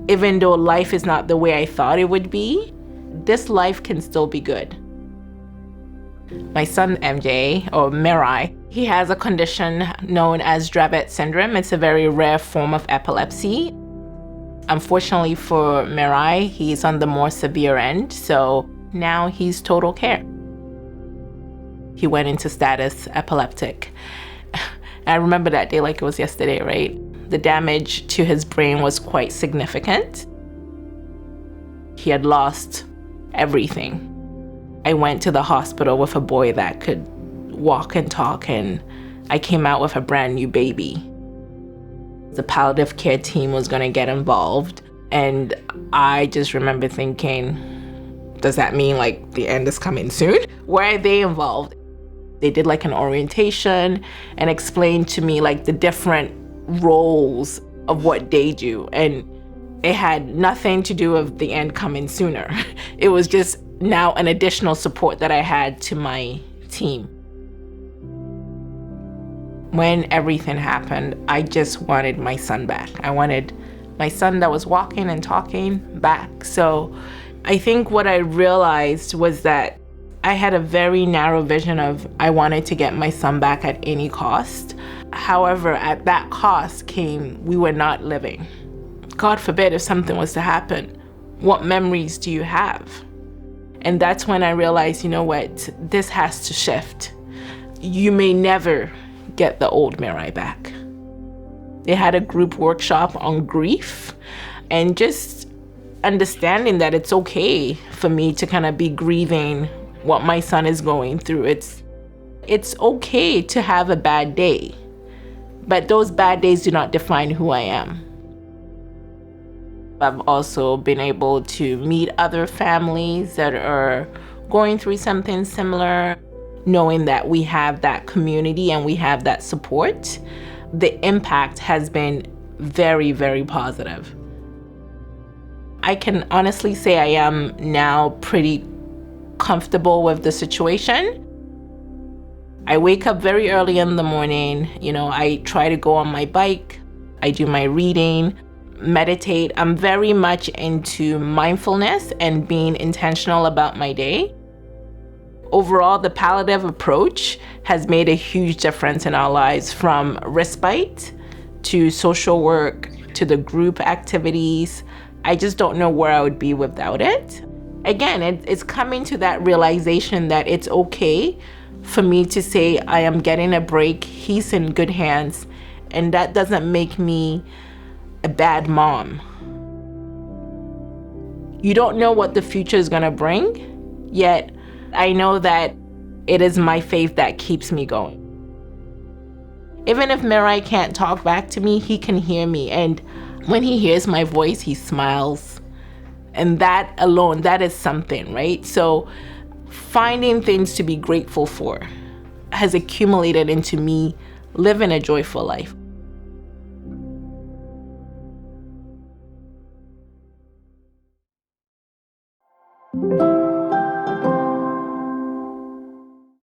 Even though life is not the way I thought it would be, this life can still be good. My son, MJ, or Mirai, he has a condition known as Dravet syndrome. It's a very rare form of epilepsy. Unfortunately for Mirai, he's on the more severe end, so now he's total care. He went into status epileptic. I remember that day like it was yesterday, right? The damage to his brain was quite significant. He had lost everything. I went to the hospital with a boy that could walk and talk, and I came out with a brand new baby. The palliative care team was going to get involved, and I just remember thinking, does that mean like the end is coming soon? Why are they involved? They did like an orientation and explained to me like the different roles of what they do, and it had nothing to do with the end coming sooner. It was just now an additional support that I had to my team. When everything happened, I just wanted my son back. I wanted my son that was walking and talking back. So I think what I realized was that I had a very narrow vision of I wanted to get my son back at any cost. However, at that cost came we were not living. God forbid if something was to happen, what memories do you have? And that's when I realized, you know what, this has to shift. You may never get the old Mirai back. They had a group workshop on grief and just understanding that it's okay for me to kind of be grieving what my son is going through. It's okay to have a bad day, but those bad days do not define who I am. I've also been able to meet other families that are going through something similar, knowing that we have that community and we have that support. The impact has been very, very positive. I can honestly say I am now pretty comfortable with the situation. I wake up very early in the morning. I try to go on my bike. I do my reading, meditate. I'm very much into mindfulness and being intentional about my day. Overall, the palliative approach has made a huge difference in our lives, from respite to social work to the group activities. I just don't know where I would be without it. Again, it's coming to that realization that it's okay for me to say I am getting a break, he's in good hands, and that doesn't make me a bad mom. You don't know what the future is going to bring, yet I know that it is my faith that keeps me going. Even if Mirai can't talk back to me, he can hear me, and when he hears my voice, he smiles. And that alone, that is something, right? So finding things to be grateful for has accumulated into me living a joyful life.